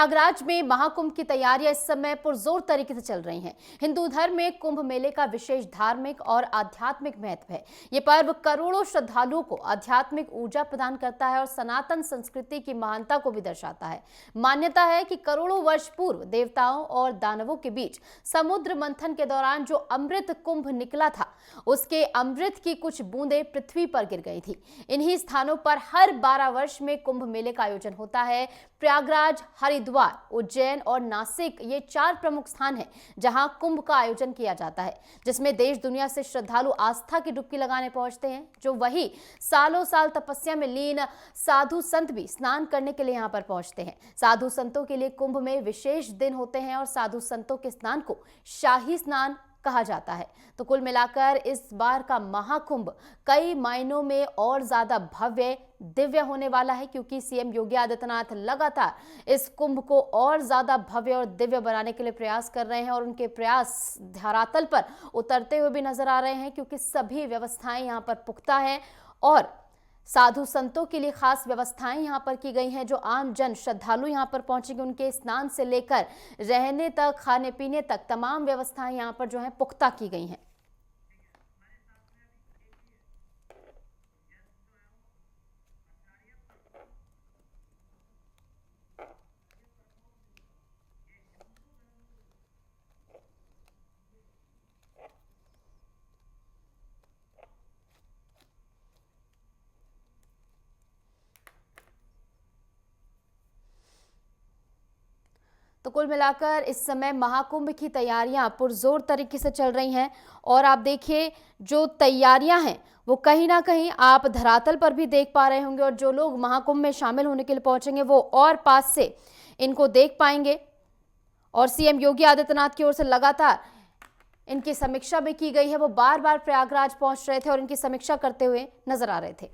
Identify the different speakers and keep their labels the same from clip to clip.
Speaker 1: प्रयागराज में महाकुंभ की तैयारियां इस समय पुरजोर तरीके से चल रही हैं। हिंदू धर्म में कुंभ मेले का विशेष धार्मिक और आध्यात्मिक महत्व है। ये पर्व करोड़ों श्रद्धालुओं को आध्यात्मिक ऊर्जा प्रदान करता है और सनातन संस्कृति की महानता को भी दर्शाता है। मान्यता है कि करोड़ों वर्ष पूर्व देवताओं और दानवों के बीच समुद्र मंथन के दौरान जो अमृत कुंभ निकला था, उसके अमृत की कुछ बूंदें पृथ्वी पर गिर गई थी। इन्हीं स्थानों पर हर 12 वर्ष में कुंभ मेले का आयोजन होता है। प्रयागराज, हरिद्वार, उज्जैन और नासिक ये 4 प्रमुख स्थान हैं जहां कुंभ का आयोजन किया जाता है, जिसमें देश दुनिया से श्रद्धालु आस्था की डुबकी लगाने पहुंचते हैं। जो वही सालों साल तपस्या में लीन साधु संत भी स्नान करने के लिए यहां पर पहुंचते हैं। साधु संतों के लिए कुंभ में विशेष दिन होते हैं और साधु संतों के स्नान को शाही स्नान कहा जाता है। तो कुल मिलाकर इस बार का महाकुंभ कई मायनों में और ज्यादा भव्य दिव्य होने वाला है, क्योंकि सीएम योगी आदित्यनाथ लगातार इस कुंभ को और ज्यादा भव्य और दिव्य बनाने के लिए प्रयास कर रहे हैं और उनके प्रयास धरातल पर उतरते हुए भी नजर आ रहे हैं, क्योंकि सभी व्यवस्थाएं यहां पर पुख्ता हैं और साधु संतों के लिए खास व्यवस्थाएं यहां पर की गई हैं। जो आम जन श्रद्धालु यहां पर पहुंचेंगे, उनके स्नान से लेकर रहने तक, खाने पीने तक तमाम व्यवस्थाएं यहां पर जो है पुख्ता की गई हैं। तो कुल मिलाकर इस समय महाकुंभ की तैयारियां पुरजोर तरीके से चल रही हैं और आप देखिए जो तैयारियां हैं वो कहीं ना कहीं आप धरातल पर भी देख पा रहे होंगे और जो लोग महाकुंभ में शामिल होने के लिए पहुंचेंगे वो और पास से इनको देख पाएंगे। और सीएम योगी आदित्यनाथ की ओर से लगातार इनकी समीक्षा भी की गई है। वो बार बार प्रयागराज पहुंच रहे थे और इनकी समीक्षा करते हुए नजर आ रहे थे।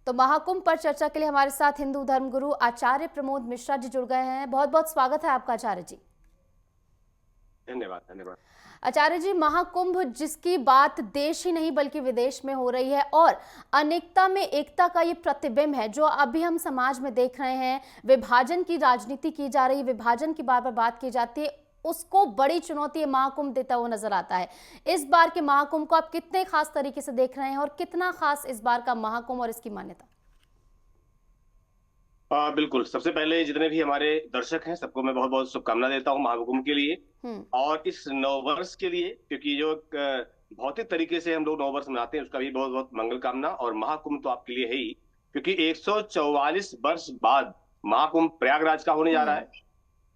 Speaker 1: तो महाकुंभ पर चर्चा के लिए हमारे साथ हिंदू धर्मगुरु आचार्य प्रमोद मिश्रा जी जुड़ गए हैं। बहुत बहुत स्वागत है आपका आचार्य जी।
Speaker 2: धन्यवाद धन्यवाद।
Speaker 1: आचार्य जी, महाकुंभ जिसकी बात देश ही नहीं बल्कि विदेश में हो रही है और अनेकता में एकता का ये प्रतिबिंब है जो अभी हम समाज में देख रहे हैं। विभाजन की राजनीति की जा रही है, विभाजन की बार बार बात की जाती है, उसको बड़ी चुनौती महाकुंभ देता हुआ नजर आता है। इस बार के महाकुंभ को आप कितने खास तरीके से देख रहे हैं और कितना खास इस बार का महाकुंभ और इसकी मान्यता?
Speaker 2: बिल्कुल, सबसे पहले जितने भी हमारे दर्शक हैं सबको मैं बहुत बहुत शुभकामना देता हूँ महाकुंभ के लिए और इस नववर्ष के लिए, क्योंकि जो भौतिक तरीके से हम लोग नववर्ष मनाते हैं उसका भी बहुत बहुत मंगल कामना। और महाकुंभ तो आपके लिए है ही, क्योंकि 144 वर्ष बाद महाकुंभ प्रयागराज का होने जा रहा है।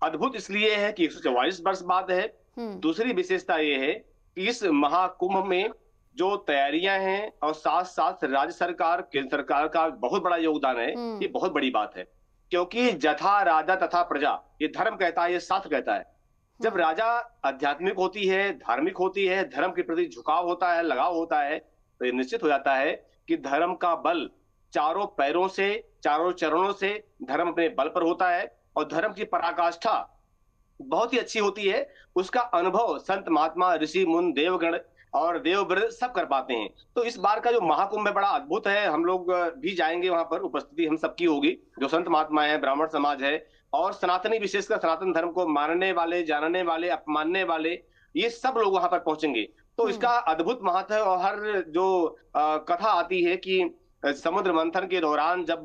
Speaker 2: अद्भुत इसलिए है कि 144 वर्ष बाद है। दूसरी विशेषता ये है कि इस महाकुंभ में जो तैयारियां हैं और साथ साथ राज्य सरकार, केंद्र सरकार का बहुत बड़ा योगदान है। ये बहुत बड़ी बात है, क्योंकि जथा राजा तथा प्रजा, ये धर्म कहता है, ये शास्त्र कहता है। जब राजा आध्यात्मिक होती है, धार्मिक होती है, धर्म के प्रति झुकाव होता है, लगाव होता है, तो ये निश्चित हो जाता है कि धर्म का बल चारों पैरों से, चारों चरणों से धर्म अपने बल पर होता है और धर्म की पराकाष्ठा बहुत ही अच्छी होती है। उसका अनुभव संत महात्मा, ऋषि मुनि, देवगण और देवव्रत सब कर पाते हैं। तो इस बार का जो महाकुंभ है बड़ा अद्भुत है। हम लोग भी जाएंगे वहां पर, उपस्थिति हम सबकी होगी। जो संत महात्मा है, ब्राह्मण समाज है और सनातनी, विशेषकर सनातन धर्म को मानने वाले, जानने वाले, अपमानने वाले, ये सब लोग वहां पर पहुंचेंगे। तो इसका अद्भुत महत्व है। और हर जो कथा आती है कि समुद्र मंथन के दौरान जब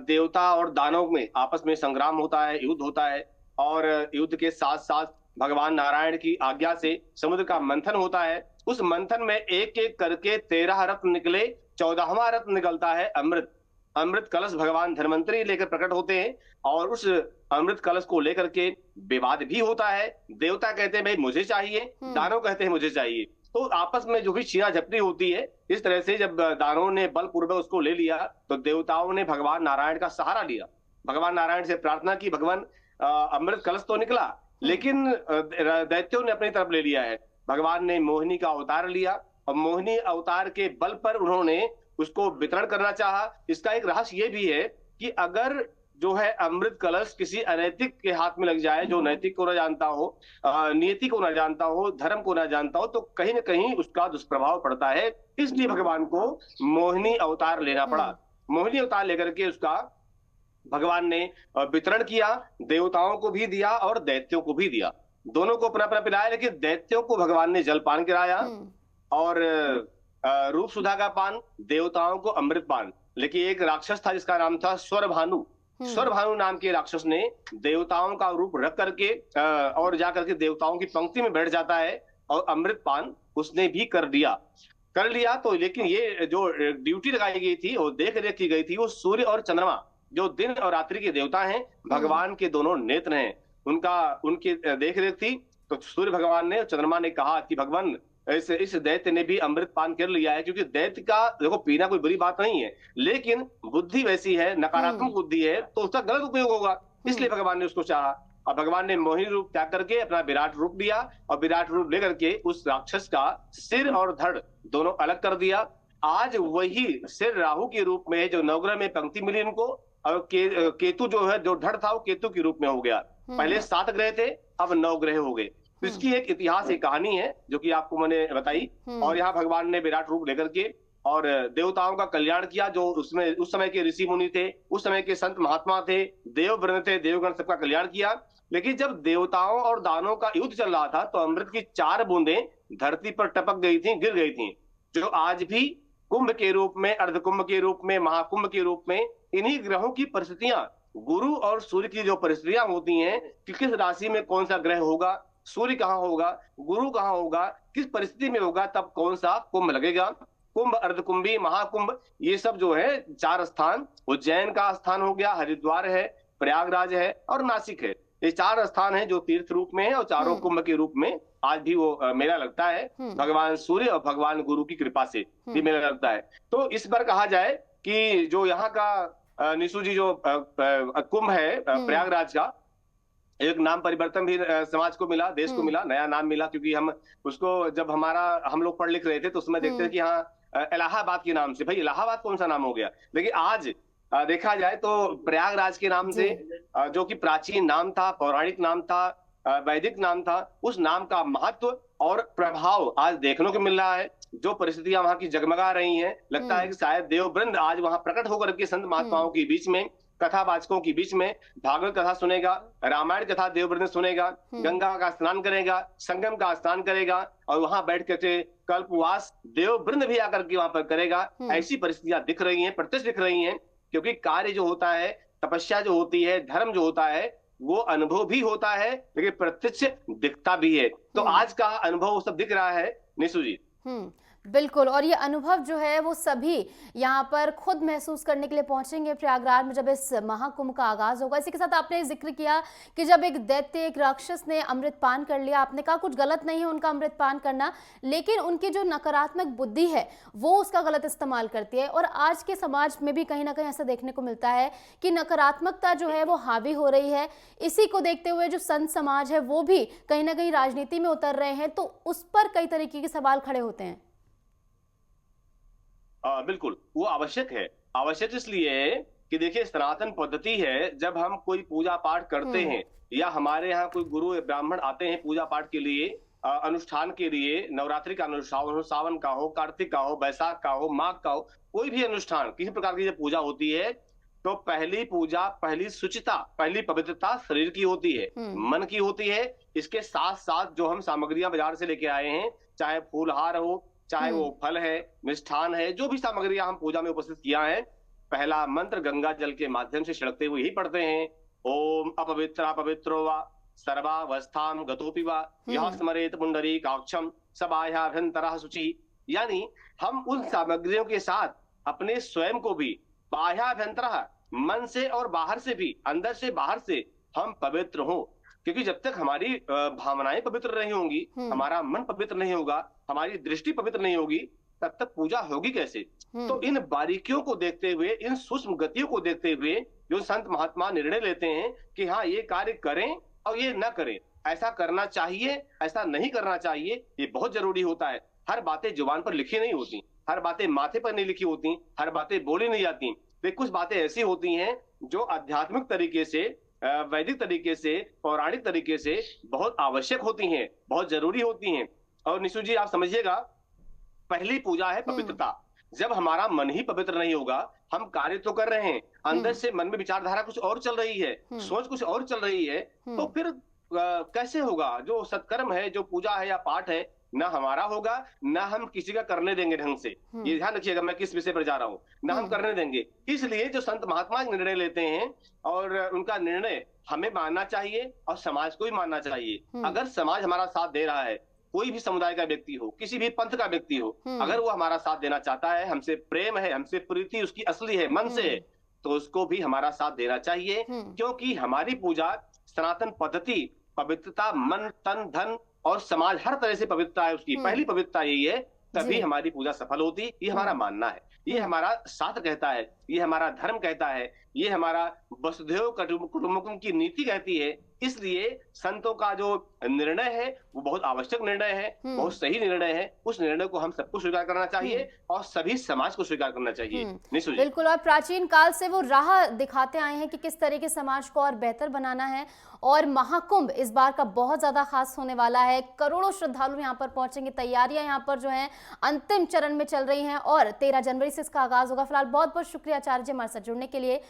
Speaker 2: देवता और दानव में आपस में संग्राम होता है, युद्ध होता है, और युद्ध के साथ साथ भगवान नारायण की आज्ञा से समुद्र का मंथन होता है। उस मंथन में एक एक करके 13 रत्न निकले, 14वां रत्न निकलता है अमृत। अमृत कलश भगवान धन्वंतरी लेकर प्रकट होते हैं और उस अमृत कलश को लेकर के विवाद भी होता है। देवता कहते हैं भाई मुझे चाहिए, दानव कहते हैं मुझे चाहिए। तो आपस में जो भी छीना झपटी होती है, इस तरह से जब दानवों ने बलपूर्वक उसको ले लिया तो देवताओं ने भगवान नारायण का सहारा लिया। भगवान नारायण से प्रार्थना की, भगवान अमृत कलश तो निकला लेकिन दैत्यों ने अपनी तरफ ले लिया है। भगवान ने मोहिनी का अवतार लिया और मोहिनी अवतार के बल पर उन्होंने उसको वितरण करना चाहा। इसका एक रहस्य ये भी है कि अगर जो है अमृत कलश किसी अनैतिक के हाथ में लग जाए, जो नैतिक को न जानता हो, नियति को न जानता हो, धर्म को न जानता हो, तो कहीं ना कहीं उसका दुष्प्रभाव पड़ता है। इसलिए भगवान को मोहिनी अवतार लेना पड़ा। मोहिनी अवतार लेकर के उसका भगवान ने वितरण किया, देवताओं को भी दिया और दैत्यों को भी दिया, दोनों को अपना अपना पिलाया। लेकिन दैत्यों को भगवान ने जलपान कराया और रूप सुधा का पान, देवताओं को अमृत पान। लेकिन एक राक्षस था जिसका नाम था स्वरभानु। स्वरभानु नाम के राक्षस ने देवताओं का रूप रख करके और जाकर के देवताओं की पंक्ति में बैठ जाता है और अमृत पान उसने भी कर लिया। तो लेकिन ये जो ड्यूटी लगाई गई थी और देख रेख की गई थी, वो सूर्य और चंद्रमा जो दिन और रात्रि के देवता हैं, भगवान के दोनों नेत्र हैं, उनकी देख रेख थी। तो सूर्य भगवान ने, चंद्रमा ने कहा कि भगवान इस दैत्य ने भी अमृत पान कर लिया है, क्योंकि दैत्य का देखो पीना कोई बुरी बात नहीं है, लेकिन बुद्धि वैसी है, नकारात्मक बुद्धि है, तो उसका गलत उपयोग होगा। इसलिए भगवान ने उसको चाहा और भगवान ने मोहिनी रूप त्याग करके अपना विराट रूप दिया और विराट रूप लेकर के उस राक्षस का सिर और धड़ दोनों अलग कर दिया। आज वही सिर राहु के रूप में है, जो नवग्रह में पंक्ति मिली उनको, और केतु जो है, जो धड़ था वो केतु के रूप में हो गया। पहले 7 ग्रह थे, अब 9 ग्रह हो गए। तो इसकी एक इतिहास, एक कहानी है जो कि आपको मैंने बताई। और यहाँ भगवान ने विराट रूप लेकर के और देवताओं का कल्याण किया, जो उसमें उस समय के ऋषि मुनि थे, उस समय के संत महात्मा थे, देववृंद थे, देवगण, सबका कल्याण किया। लेकिन जब देवताओं और दानों का युद्ध चल रहा था, तो अमृत की 4 बूंदें धरती पर टपक गई थी, गिर गई थी, जो आज भी कुंभ के रूप में, अर्धकुंभ के रूप में, महाकुंभ के रूप में इन्हीं ग्रहों की परिस्थितियां, गुरु और सूर्य की जो परिस्थितियां होती हैं कि किस राशि में कौन सा ग्रह होगा, सूर्य कहाँ होगा, गुरु कहाँ होगा, किस परिस्थिति में होगा, तब कौन सा कुंभ लगेगा। कुंभ, अर्धकुंभी, महाकुंभ, ये सब जो है 4 स्थान, उज्जैन का स्थान हो गया, हरिद्वार है, प्रयागराज है और नासिक है। ये 4 स्थान है जो तीर्थ रूप में है और चारों कुंभ के रूप में आज भी वो मेला लगता है, भगवान सूर्य और भगवान गुरु की कृपा से भी मेला लगता है। तो इस बार कहा जाए कि जो यहाँ का निशु जी जो कुंभ है प्रयागराज का, एक नाम परिवर्तन भी समाज को मिला, देश को मिला, नया नाम मिला, क्योंकि हम उसको जब हम लोग पढ़ लिख रहे थे तो उसमें देखते थे कि हाँ इलाहाबाद के नाम से, भाई इलाहाबाद कौन सा नाम हो गया। लेकिन आज देखा जाए तो प्रयागराज के नाम से, जो कि प्राचीन नाम था, पौराणिक नाम था, वैदिक नाम था, उस नाम का महत्व और प्रभाव आज देखने को मिल रहा है। जो परिस्थितियां वहां की जगमगा रही हैं, लगता है कि शायद देववृंद आज वहां प्रकट होकर के संत महात्माओं के बीच में, कथावाचकों के बीच में भागवत कथा सुनेगा, रामायण कथा देववृंद सुनेगा, गंगा का स्नान करेगा, संगम का स्नान करेगा और वहां बैठ करके कल्पवास देववृंद भी आकर के वहां पर करेगा। ऐसी परिस्थितियां दिख रही हैं, प्रत्यक्ष दिख रही हैं, क्योंकि कार्य जो होता है, तपस्या जो होती है, धर्म जो होता है, वो अनुभव भी होता है, लेकिन प्रत्यक्ष दिखता भी है। तो आज का अनुभव सब दिख रहा है निशु जी।
Speaker 1: बिल्कुल, और ये अनुभव जो है वो सभी यहाँ पर खुद महसूस करने के लिए पहुंचेंगे प्रयागराज में, जब इस महाकुंभ का आगाज होगा। इसी के साथ आपने जिक्र किया कि जब एक दैत्य, एक राक्षस ने अमृत पान कर लिया, आपने कहा कुछ गलत नहीं है उनका अमृत पान करना, लेकिन उनकी जो नकारात्मक बुद्धि है वो उसका गलत इस्तेमाल करती है। और आज के समाज में भी कहीं ना कहीं ऐसा देखने को मिलता है कि नकारात्मकता जो है वो हावी हो रही है। इसी को देखते हुए जो संत समाज है वो भी कहीं ना कहीं राजनीति में उतर रहे हैं, तो उस पर कई तरीके के सवाल खड़े होते हैं।
Speaker 2: बिल्कुल, वो आवश्यक है। आवश्यक इसलिए कि देखिए, सनातन पद्धति है, जब हम कोई पूजा पाठ करते हैं या हमारे यहाँ कोई गुरु या ब्राह्मण आते हैं पूजा पाठ के लिए, अनुष्ठान के लिए, नवरात्रि का अनुष्ठान हो, सावन का हो, कार्तिक का हो, बैसाख का हो, माघ का हो, कोई भी अनुष्ठान, किसी प्रकार की जब पूजा होती है, तो पहली पूजा, पहली शुचिता, पहली पवित्रता शरीर की होती है, मन की होती है। इसके साथ साथ जो हम सामग्रियां बाजार से लेके आए हैं, चाहे फूलहार हो, चाहे वो फल है, मिष्ठान है, जो भी सामग्रियां हम पूजा में उपस्थित किया है, पहला मंत्र गंगा जल के माध्यम से छिड़कते हुए ही पढ़ते हैं। ओम अपवित्र पवित्रो वा सर्वावस्थाम गतोपि वा यह स्मरेत पुंडरी काक्षम सबाह्याभ्यंतरः शुचि। यानी हम उन सामग्रियों के साथ अपने स्वयं को भी बाह्याभ्यंतरः, मन से और बाहर से भी, अंदर से बाहर से हम पवित्र हों। क्योंकि जब तक हमारी भावनाएं पवित्र नहीं होंगी, हमारा मन पवित्र नहीं होगा, हमारी दृष्टि पवित्र नहीं होगी, तब तक पूजा होगी कैसे। तो इन बारीकियों को देखते हुए, इन सूक्ष्म गतियों को देखते हुए जो संत महात्मा निर्णय लेते हैं कि हाँ ये कार्य करें और ये न करें, ऐसा करना चाहिए, ऐसा नहीं करना चाहिए, ये बहुत जरूरी होता है। हर बातें जुबान पर लिखी नहीं होती, हर बातें माथे पर नहीं लिखी होती, हर बातें बोली नहीं जाती। तो कुछ बातें ऐसी होती हैं जो आध्यात्मिक तरीके से, वैदिक तरीके से, पौराणिक तरीके से बहुत आवश्यक होती हैं, बहुत जरूरी होती हैं। और निशु जी, आप समझिएगा, पहली पूजा है पवित्रता। जब हमारा मन ही पवित्र नहीं होगा, हम कार्य तो कर रहे हैं, अंदर से मन में विचारधारा कुछ और चल रही है, सोच कुछ और चल रही है, तो फिर कैसे होगा? जो सत्कर्म है, जो पूजा है या पाठ है, ना हमारा होगा, ना हम किसी का करने देंगे ढंग से। ये ध्यान रखिएगा मैं किस विषय पर जा रहा हूँ, ना हम करने देंगे। इसलिए जो संत महात्मा निर्णय लेते हैं और उनका निर्णय हमें मानना चाहिए और समाज को भी मानना चाहिए। अगर समाज हमारा साथ दे रहा है, कोई भी समुदाय का व्यक्ति हो, किसी भी पंथ का व्यक्ति हो, अगर वो हमारा साथ देना चाहता है, हमसे प्रेम है, हमसे प्रीति उसकी असली है, मन से है, तो उसको भी हमारा साथ देना चाहिए। क्योंकि हमारी पूजा सनातन पद्धति, पवित्रता, मन, तन, धन और समाज, हर तरह से पवित्रता है उसकी। पहली पवित्रता यही है, तभी हमारी पूजा सफल होती। ये हमारा मानना है, ये हमारा शास्त्र कहता है, ये हमारा धर्म कहता है, ये हमारा वसुधैव कुटुंबकम की नीति कहती है। इसलिए संतों का जो निर्णय है वो बहुत आवश्यक निर्णय है, बहुत सही निर्णय है। उस निर्णय को हम सबको स्वीकार करना चाहिए और सभी समाज को स्वीकार करना चाहिए। निशु जी,
Speaker 1: बिल्कुल। और प्राचीन काल से वो राह दिखाते आए हैं कि किस तरह के समाज को और बेहतर बनाना है। और महाकुंभ इस बार का बहुत ज्यादा खास होने वाला है। करोड़ों श्रद्धालु यहाँ पर पहुंचेंगे। तैयारियां यहाँ पर जो है अंतिम चरण में चल रही हैं और 13 जनवरी से इसका आगाज होगा। फिलहाल बहुत बहुत शुक्रिया आचार्य जी हमारे साथ जुड़ने के लिए